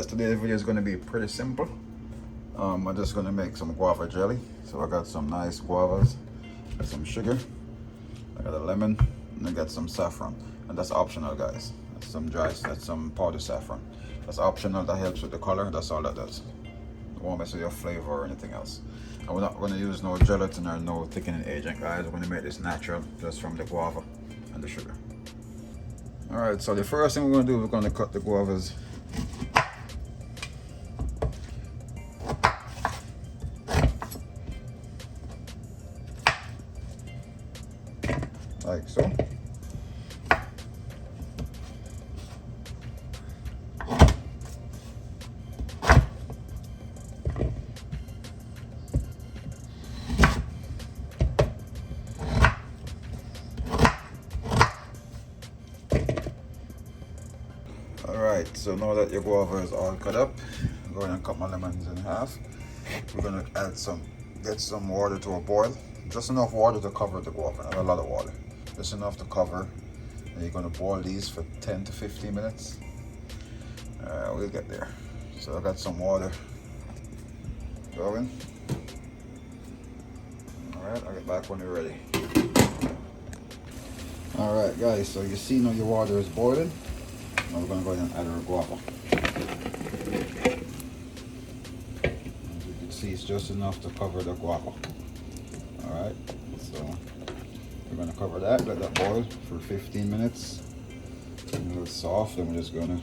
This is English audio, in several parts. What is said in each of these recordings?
guys, today's video is going to be pretty simple. I'm just going to make some guava jelly. So I got some nice guavas, got some sugar, I got a lemon, and I got some saffron. And that's optional, guys. That's some powdered saffron. That's optional, that helps with the color, that's all that does. It won't mess with your flavor or anything else. And we're not going to use no gelatin or no thickening agent, guys. We're going to make this natural, just from the guava and the sugar. Alright, so the first thing we're going to do, we're going to cut the guavas. Like so. Alright, so now that your guava is all cut up, I'm going to cut my lemons in half. We're going to get some water to a boil. Just enough water to cover the guava, not a lot of water. Just enough to cover. And you're going to boil these for 10 to 15 minutes. We'll get there. So I got some water going. Alright, I'll get back when you're ready. Alright guys, so you see now your water is boiling. Now we're going to go ahead and add our guava. As you can see, it's just enough to cover the guava. Alright, so we're going to cover that, let that boil for 15 minutes. A little soft, then we're just going to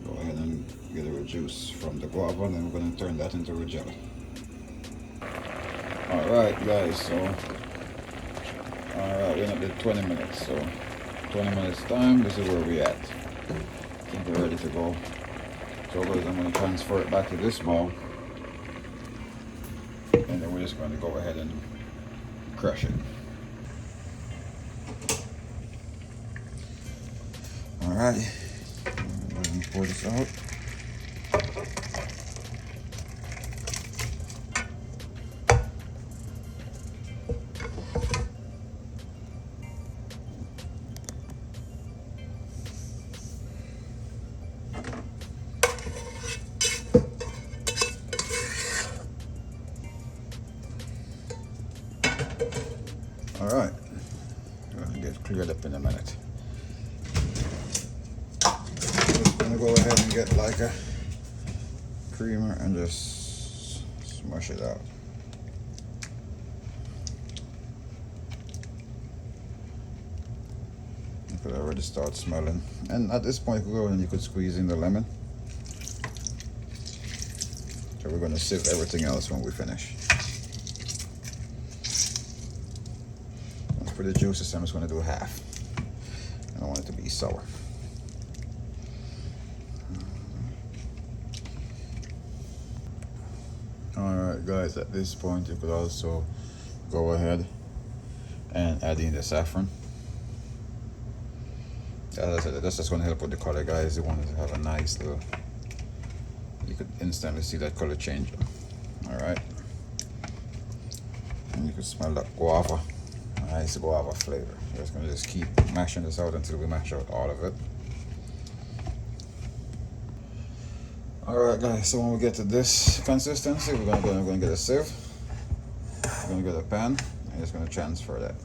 go ahead and get our juice from the guava, and then we're going to turn that into a jelly. Alright guys, so we're going to do 20 minutes, so 20 minutes time, this is where we're at. I think we're ready to go. So guys, I'm going to transfer it back to this bowl, and then we're just going to go ahead and crush it. Alright, I'm going to pour this out. Alright, I'm going to get cleared up in a minute. Just going to go ahead and get like a creamer and just smush it out. You could already start smelling. And at this point, you could squeeze in the lemon. So we're going to sieve everything else when we finish. For the juices, I'm just going to do half. I don't want it to be sour. Alright guys, at this point you could also go ahead and add in the saffron. As I said, that's just going to help with the color, guys. You want it to have a nice little, you could instantly see that color change. Alright, and you can smell that guava. Nice guava flavor. We're just going to keep mashing this out until we mash out all of it. Alright guys, so when we get to this consistency, we're going to get a sieve. We're going to get a pan, and just going to transfer that.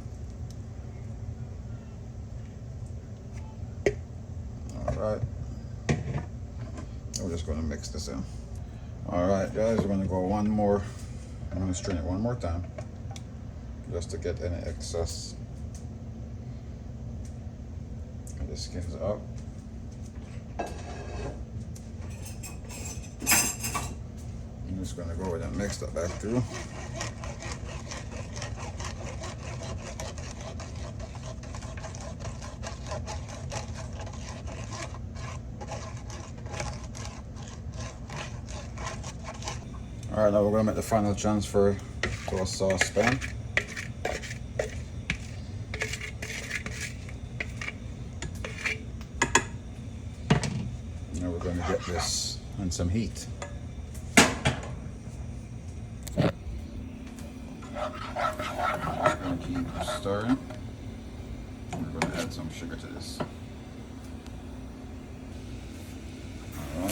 Alright. We're just going to mix this in. Alright guys, we're going to go one more. I'm going to strain it one more time, just to get any excess. And this skims up. I'm just going to go ahead and mix that back through. Alright, now we're going to make the final transfer to a saucepan. Now we're going to get this on some heat. We're going to keep stirring. We're going to add some sugar to this. Alright.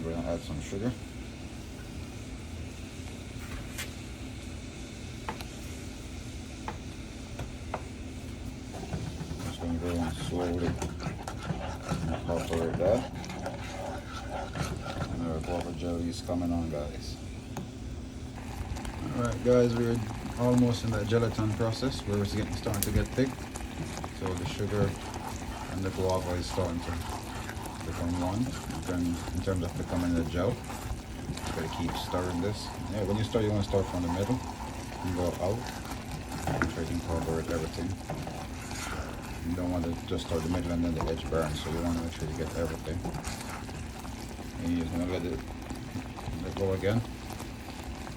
We're gonna add some sugar. Just gonna go and slowly incorporate that. And our guava jelly is coming on, guys. Alright guys, we're almost in that gelatin process where it's starting to get thick. So the sugar and the guava is starting to become one. In terms of becoming a gel, you gotta keep stirring this. Yeah, when you start, you want to start from the middle and go out and try to incorporate everything. You don't want to just start the middle and then the edge burn, so you want to make sure you get everything. And you're gonna let go again.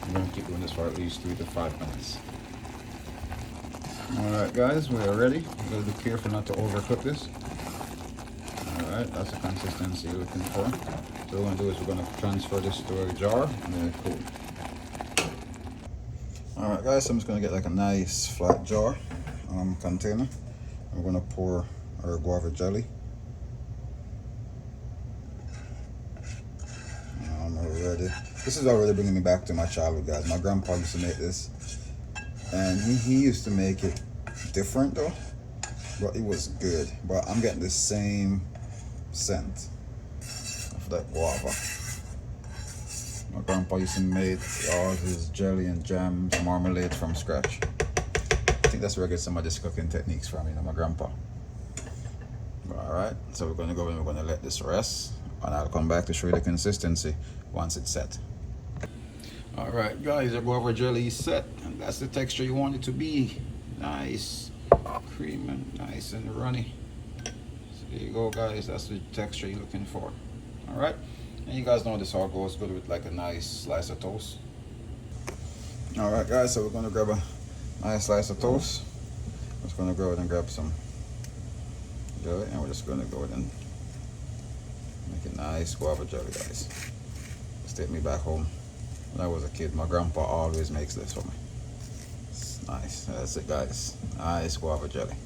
You're gonna keep doing this for at least 3 to 5 minutes. Alright guys, we are ready. You gotta be careful not to overcook this. Alright, that's the consistency you're looking for. So what we're gonna do is we're gonna transfer this to a jar and then cool. Alright guys, so I'm just gonna get like a nice flat jar container. We're gonna pour our guava jelly. Already. This is already bringing me back to my childhood, guys. My grandpa used to make this, and he used to make it different though, but it was good. But I'm getting the same scent of that guava. My grandpa used to make all his jelly and jams, marmalade from scratch. I think that's where I get some of these cooking techniques from, you know, my grandpa. Alright, so we're gonna go and we're gonna let this rest, and I'll come back to show you the consistency once it's set. Alright guys, our guava jelly is set, and that's the texture you want it to be. Nice, cream and nice and runny. So there you go guys, that's the texture you're looking for. Alright, and you guys know this all goes good with like a nice slice of toast. Alright guys, so we're gonna grab a nice slice of toast. I'm just gonna go ahead and grab some jelly, and we're just gonna go ahead and make a nice guava jelly, guys. Just take me back home. When I was a kid, my grandpa always makes this for me. It's nice. That's it, guys. Nice guava jelly.